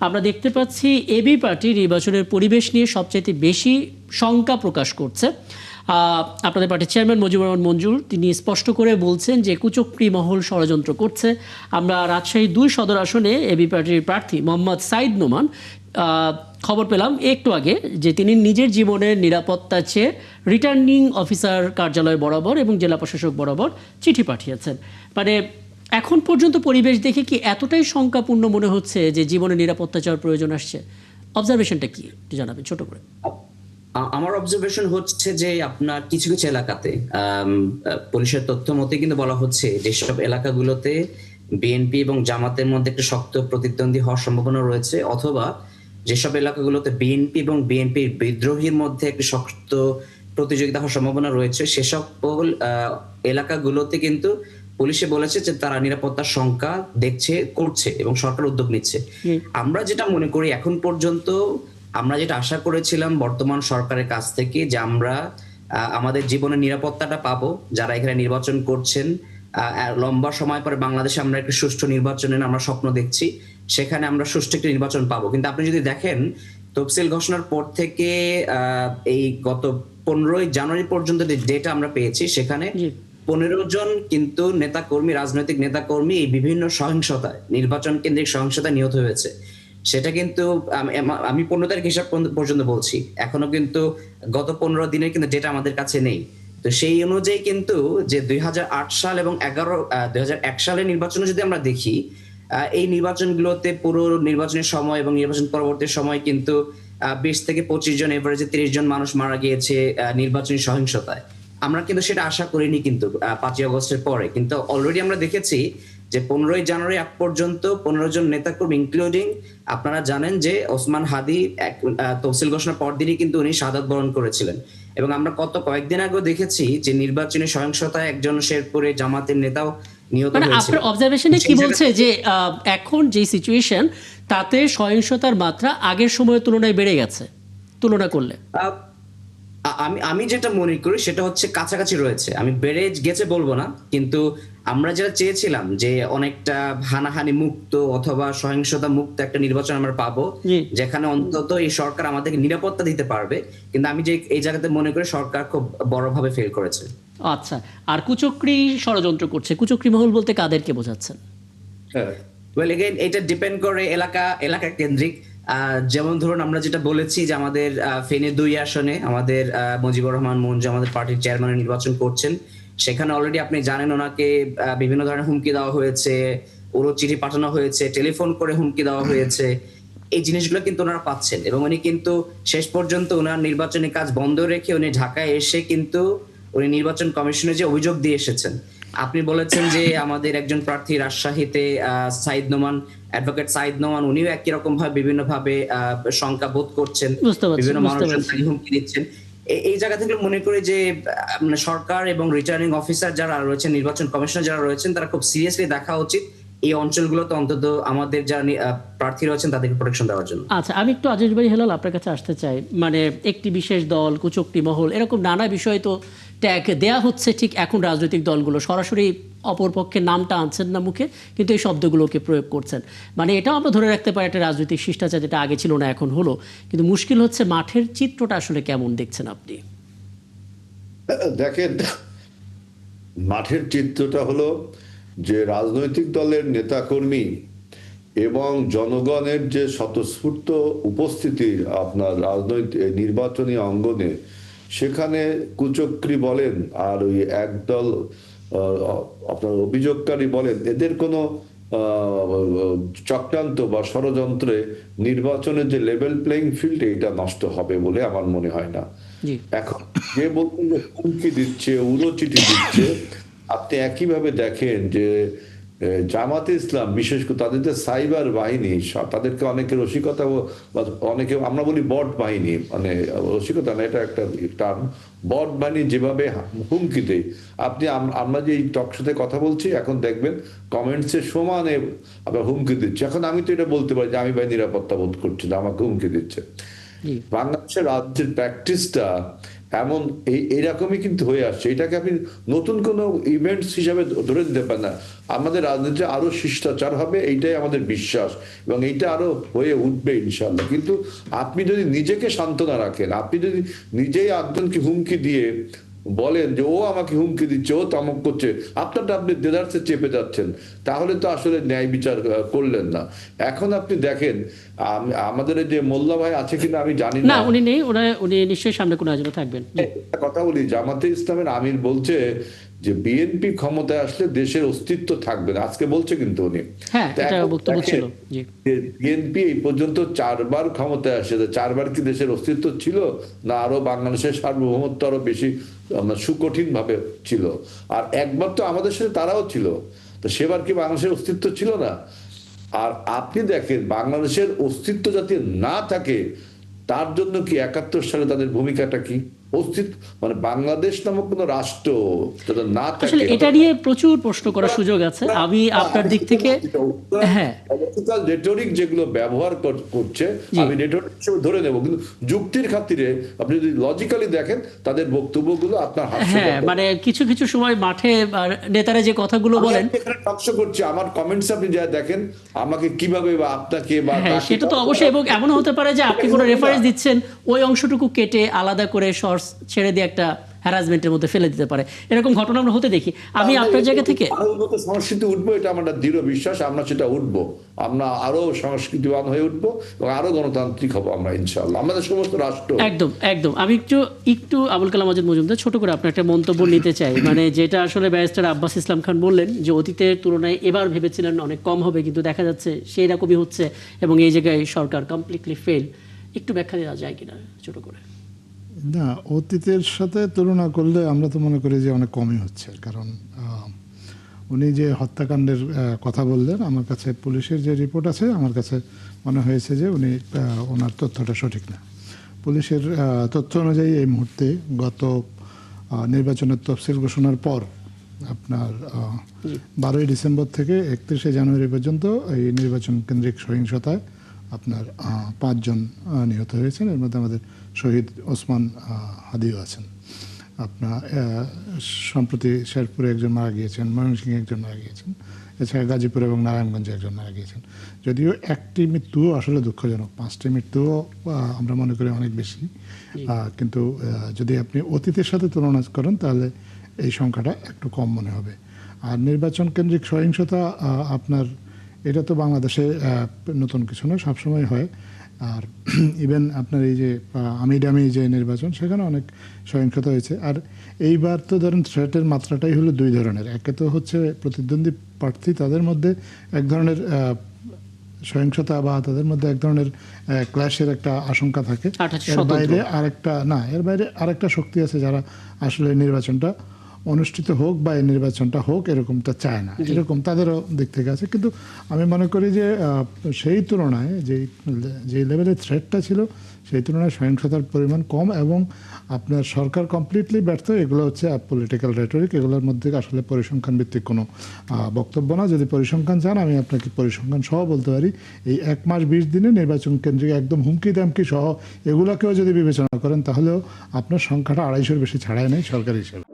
আমরা দেখতে পাচ্ছি এবি পার্টি নির্বাচনের পরিবেশ নিয়ে সবচেয়ে বেশি শঙ্কা প্রকাশ করছে। আপনাদের পার্টির চেয়ারম্যান মুজিবুর রহমান মঞ্জুর তিনি স্পষ্ট করে বলছেন যে কুচক্রী মহল ষড়যন্ত্র করছে। আমরা রাজশাহী 2 সদর আসনে এবি পার্টির প্রার্থী মোহাম্মদ সাইদ নোমান খবর পেলাম একটু আগে যে তিনি নিজের জীবনের নিরাপত্তা চেয়ে রিটার্নিং অফিসার কার্যালয় বরাবর এবং জেলা প্রশাসক বরাবর চিঠি পাঠিয়েছেন। মানে এখন পর্যন্ত পরিবেশ দেখে কি এতটাই শঙ্কাপূর্ণ মনে হচ্ছে যে জীবনের নিরাপত্তা চাওয়ার প্রয়োজন আসছে? অবজারভেশনটা কি একটু জানাবেন ছোট করে। আমার অবজারভেশন হচ্ছে যে আপনার কিছু কিছু এলাকাতে পুলিশের তথ্য মতে কিন্তু বলা হচ্ছে যেসব এলাকাগুলোতে বিএনপি এবং জামাতের মধ্যে একটা শক্ত প্রতিদ্বন্দ্বী হওয়ার সম্ভাবনা রয়েছে, অথবা যেসব এলাকাগুলোতে বিএনপি এবং বিএনপির বিদ্রোহীর মধ্যে একটা শক্ত প্রতিযোগিতা হওয়ার সম্ভাবনা রয়েছে, সেসব এলাকাগুলোতে কিন্তু পুলিশে বলেছে যে তারা নিরাপত্তার শঙ্কা করছে এবং সরকার উদ্যোগ নিচ্ছে। আমরা যেটা মনে করি এখন পর্যন্ত আমরা যেটা আশা করেছিলাম বর্তমান সরকারের কাছ থেকে যে আমরা আমাদের জীবনের নিরাপত্তাটা পাবো, যারা এখানে নির্বাচন করছেন লম্বা সময় পরে বাংলাদেশে আমরা একটা সুষ্ঠু নির্বাচনের আমরা স্বপ্ন দেখছি, সেখানে আমরা সুষ্ঠু একটা নির্বাচন পাবো। কিন্তু আপনি যদি দেখেন তফসিল ঘোষণার পর থেকে এই গত 15ই জানুয়ারি পর্যন্ত যে ডেটা আমরা পেয়েছি, সেখানে 15 জন কিন্তু নেতাকর্মী, রাজনৈতিক নেতাকর্মী এই বিভিন্ন সহিংসতায়, নির্বাচন কেন্দ্রিক সহিংসতায় নিহত হয়েছে। সেটা কিন্তু আমি 15 তারিখ হিসাব পর্যন্ত বলছি, এখনো কিন্তু গত 15 দিনের কিন্তু ডেটা আমাদের কাছে নেই। তো সেই অনুযায়ী কিন্তু যে 2008 সাল এবং 2001 সালের নির্বাচনে যদি আমরা দেখি, এই নির্বাচনগুলোতে পুরো নির্বাচনের সময় এবং নির্বাচন পরবর্তী সময় কিন্তু 20 থেকে 25 জন, এভারেজে 30 জন মানুষ মারা গিয়েছে নির্বাচনী সহিংসতায়। আমরা কিন্তু সেটা আশা করিনি কিন্তু 5ই আগস্টের পরে, কিন্তু অলরেডি আমরা দেখেছি যে 15ই জানুয়ারি আগ পর্যন্ত 15 জন নেতাকর্মী, ইনক্লুডিং আপনারা জানেন যে ওসমান হাদি তফসিল ঘোষণার পর দিনই কিন্তু উনি শাহাদাত বরণ করেছিলেন। এবং আমরা কয়েকদিন আগেও দেখেছি যে নির্বাচনী সহিংসতায় একজন শেরপুরে জামাতের নেতাও নিহত হয়েছিল। আপনার অবজারভেশনে কি বলছে যে এখন যে সিচুয়েশন তাতে সহিংসতার মাত্রা আগের সময়ের তুলনায় বেড়ে গেছে তুলনা করলে? আমি যেটা মনে করি সেটা হচ্ছে কাছাকাছি রয়েছে। আমি বেড়ে গেছে বলবো না, কিন্তু আমরা যেটা চেয়েছিলাম যে অনেকটা হানাহানি মুক্ত অথবা সহিংসতা মুক্ত একটা নির্বাচন আমরা পাবো, যেখানে অন্তত এই সরকার আমাদেরকে নিরাপত্তা দিতে পারবে, কিন্তু আমি যে এই জায়গাতে মনে করি সরকার খুব বড়ভাবে ফেল করেছে। আচ্ছা, আর কুচক্রী ষড়যন্ত্র করছে, কুচক্রী মহল বলতে কাদেরকে বোঝাচ্ছেন? ওয়েল এগেইন এটা ডিপেন্ড করে এলাকা কেন্দ্রিক। যেমন ধরুন আমরা যেটা বলেছি যে আমাদের ফেনী 2 আসনে আমাদের মুজিবুর রহমান মঞ্জু আমাদের পার্টির চেয়ারম্যান নির্বাচন করছেন। সেখানে অলরেডি আপনি জানেন ওনাকে বিভিন্ন ধরনের হুমকি দেওয়া হয়েছে, ওরও চিঠি পাঠানো হয়েছে, টেলিফোন করে হুমকি দেওয়া হয়েছে। এই জিনিসগুলো কিন্তু ওনারা পাচ্ছেন এবং উনি কিন্তু শেষ পর্যন্ত ওনার নির্বাচনী কাজ বন্ধ রেখে উনি ঢাকায় এসে কিন্তু উনি নির্বাচন কমিশনে যে অভিযোগ দিয়ে এসেছেন। আপনি বলেছেন যে আমাদের একজন প্রার্থী রাজশাহীতে অ্যাডভোকেট সাইদ নোমান, উনিও একই রকম ভাবে বিভিন্ন ভাবে শঙ্কা বোধ করছেন, বিভিন্ন মানুষজন হুমকি দিচ্ছেন। এই জায়গা থেকে মনে করি যে সরকার এবং রিটার্নিং অফিসার যারা রয়েছেন, নির্বাচন কমিশনার যারা রয়েছেন, তারা খুব সিরিয়াসলি দেখা উচিত এই অঞ্চলগুলোতে অন্তত আমাদের যারা প্রার্থী রয়েছেন তাদেরকে প্রোটেকশন দেওয়ার জন্য। আচ্ছা, আমি একটু আজিজ ভাই হেলাল আপনার কাছে আসতে চাই। মানে একটি বিশেষ দল, কুচক্রী মহল, এরকম নানা বিষয় তো ট্যাগ দেয়া হচ্ছে, ঠিক এখন রাজনৈতিক দলগুলো সরাসরি অপরপক্ষের নামটা আনছেন না মুখে, কিন্তু এই শব্দগুলোকে প্রয়োগ করছেন। মানে এটাও আমরা ধরে রাখতে পারি একটা রাজনৈতিক শিষ্টাচার, যেটা আগে ছিল না এখন হলো। কিন্তু মুশকিল হচ্ছে মাঠের চিত্রটা আসলে কেমন দেখছেন আপনি? দেখেন, মাঠের চিত্রটা হলো যে রাজনৈতিক দলের নেতাকর্মী এবং জনগণের যে স্বতঃস্ফূর্ত উপস্থিতি আপনার রাজনৈতিক নির্বাচনী অঙ্গনে, সেখানে কুচক্রী বলেন আর ওই একদল আপনার অভিযোগকারী বলেন, এদের কোনো চক্রান্ত বা ষড়যন্ত্রে নির্বাচনের যে লেভেল প্লেইং ফিল্ড, এটা নষ্ট হবে বলে আমার মনে হয় না। এখন যে বলছেন যে হুমকি দিচ্ছে, উড়োচিঠি দিচ্ছে, আপনি একইভাবে দেখেন যে জামাতে ইসলাম, বিশেষ করে তাদের যে সাইবার বাহিনী, তাদেরকে অনেকে রসিকতা, অনেকে আমরা বলি বট বাহিনী, মানে রসিকতা না, এটা একটা টার্ম, বট বাহিনী যেভাবে হুমকি দেয়, আপনি আমরা যে এই টকশোতে কথা বলছি এখন দেখবেন কমেন্টসে সমানে আবার হুমকি দিচ্ছে। এখন আমি তো এটা বলতে পারি যে আমি ভাই নিরাপত্তা বোধ করছি না, আমাকে হুমকি দিচ্ছে। বাংলাদেশের রাজ্যের প্র্যাকটিসটা এমন এইরকমই কিন্তু হয়ে আসছে। এটাকে আপনি নতুন কোনো ইভেন্টস হিসাবে ধরে দিতে পারেন না। আমাদের রাজনীতিতে আরো শিষ্টাচার হবে, এইটাই আমাদের বিশ্বাস, এবং এইটা আরো হয়ে উঠবে ইনশাল্লাহ। কিন্তু আপনি যদি নিজেকে সান্ত্বনা রাখেন, আপনি যদি নিজেই একজনকে হুমকি দিয়ে বলেন যে ও আমাকে হুমকি দিচ্ছে, ও তামক করছে, আপনারটা আপনি দেদারসে চেপে যাচ্ছেন, তাহলে তো আসলে ন্যায় বিচার করলেন না। এখন আপনি দেখেন আমাদের এই যে মোল্লা ভাই আছে কিনা আমি জানি না, না, উনি নেই, উনি নিশ্চয়ই সামনে কোনো আয়োজনে থাকবেন। একটা কথা বলি, জামাতে ইসলামের আমির বলছে যে বিএনপি ক্ষমতায় আসলে দেশের অস্তিত্ব থাকবে না, আজকে বলছে কিন্তু উনি। হ্যাঁ, তো এটা এখন বক্তব্য দেখেন ছিল। জি। যে বিএনপি এই পর্যন্ত 4বার ক্ষমতায় আসে, 4বার কি দেশের অস্তিত্ব ছিল না আরো বাংলাদেশের সার্বভৌমত্ব আরো বেশি সুকঠিন ভাবে ছিল? আর একবার তো আমাদের সাথে তারাও ছিল, তো সেবার কি বাংলাদেশের অস্তিত্ব ছিল না? আর আপনি দেখেন বাংলাদেশের অস্তিত্ব যাতে না থাকে তার জন্য কি 71 সালে তাদের ভূমিকাটা কি? অস্তিত্ব মানে বাংলাদেশ নামক কোন রাষ্ট্র যাতে না আসলে থাকে, এটা নিয়ে প্রচুর প্রশ্ন করার সুযোগ আছে। আমি আপনার দিক থেকে হ্যাঁ পলিটিক্যাল রেটরিক যেগুলো ব্যবহার করছে জি। আমি রেটরিক হিসেবে ধরে নেব, কিন্তু যুক্তির খাতিরে আপনি যদি লজিক্যালি দেখেন তাদের বক্তব্যগুলো আপনার হ্যাঁ, মানে কিছু কিছু সময় মাঠে নেতারা যে কথাগুলো বলেন, টকশো করছি, আমার কমেন্টস আপনি যা দেখেন আমাকে কিভাবে বা আপনাকে বা হ্যাঁ সেটা তো অবশ্যই। এবং এমন হতে পারে যে আপনি কোনো রেফারেন্স দিচ্ছেন, ওই অংশটুকু কেটে আলাদা করে শর্টস ছেড়ে দিয়ে একটা হ্যারাসমেন্টের মধ্যে ফেলে দিতে পারে, এরকম ঘটনা আমরা হতে দেখি। আমি আপনার জায়গা থেকে আরো উন্নত সংস্কৃতি উঠবো, এটা আমার দৃঢ় বিশ্বাস, আমরা সেটা উঠবো, আমরা আরো সংস্কৃতিবান হয়ে উঠবো এবং আরো গণতান্ত্রিক হবো আমরা ইনশাআল্লাহ, আমাদের সমস্ত রাষ্ট্র। একদম একদম। আমি একটু আবুল কালাম আজাদ মজুমদার ছোট করে আপনার একটা মন্তব্য নিতে চাই। মানে যেটা আসলে ব্যারিস্টার আব্বাস ইসলাম খান বললেন যে অতীতের তুলনায় এবার ভেবেছিলেন অনেক কম হবে, কিন্তু দেখা যাচ্ছে সেই রকমই হচ্ছে এবং এই জায়গায় সরকার কমপ্লিটলি ফেল। একটু ব্যাখ্যা দেওয়া যায় কিনা ছোট করে? না, অতীতের সাথে তুলনা করলে আমরা তো মনে করি যে অনেক কমই হচ্ছে। কারণ উনি যে হত্যাকাণ্ডের কথা বললেন, আমার কাছে পুলিশের যে রিপোর্ট আছে আমার কাছে মনে হয়েছে যে উনি ওনার তথ্যটা সঠিক না। পুলিশের তথ্য অনুযায়ী এই মুহূর্তে গত নির্বাচনের তফসিল ঘোষণার পর আপনার 12ই ডিসেম্বর থেকে 31শে জানুয়ারি পর্যন্ত এই নির্বাচন কেন্দ্রিক সহিংসতায় আপনার 5 জন নিহত হয়েছেন। এর মধ্যে আমাদের শহীদ ওসমান হাদিও আছেন। আপনার সম্প্রতি শেরপুরে একজন মারা গিয়েছেন, ময়মনসিংহে একজন মারা গিয়েছেন, এছাড়া গাজীপুর এবং নারায়ণগঞ্জে একজন মারা গিয়েছেন। যদিও একটি মৃত্যুও আসলে দুঃখজনক, 5টি মৃত্যুও আমরা মনে করি অনেক বেশি, কিন্তু যদি আপনি অতীতের সাথে তুলনা করেন তাহলে এই সংখ্যাটা একটু কম মনে হবে। আর নির্বাচন কেন্দ্রিক সহিংসতা আপনার এটা তো বাংলাদেশে নতুন কিছু না, সবসময় হয়। আর ইভেন আপনার এই যে আমিডামি যে নির্বাচন, সেখানে অনেক সহিংসতা হয়েছে। আর এইবার তো ধরেন থ্রেটের মাত্রাটাই হলো 2 ধরনের। একে তো হচ্ছে প্রতিদ্বন্দ্বী প্রার্থী, তাদের মধ্যে এক ধরনের সহিংসতা বা তাদের মধ্যে এক ধরনের ক্ল্যাশের একটা আশঙ্কা থাকে। এর বাইরে আরেকটা শক্তি আছে যারা আসলে নির্বাচনটা অনুষ্ঠিত হোক বা এই নির্বাচনটা হোক এরকমটা চায় না, এরকম তাদেরও দিক থেকে আছে। কিন্তু আমি মনে করি যে সেই তুলনায় যেই লেভেলের থ্রেটটা ছিল সেই তুলনায় সহিংসতার পরিমাণ কম, এবং আপনার সরকার কমপ্লিটলি ব্যর্থ। এগুলো হচ্ছে পলিটিক্যাল রেটরিক, এগুলোর মধ্যে আসলে পরিসংখ্যান ভিত্তিক কোনো বক্তব্য না। যদি পরিসংখ্যান চান আমি আপনাকে পরিসংখ্যান সহ বলতে পারি, এই 1 মাস 20 দিনে নির্বাচন কেন্দ্রিক একদম হুমকি দামকি সহ এগুলোকেও যদি বিবেচনা করেন তাহলেও আপনার সংখ্যাটা 250-এর বেশি ছাড়াই নেই সরকারি হিসেবে।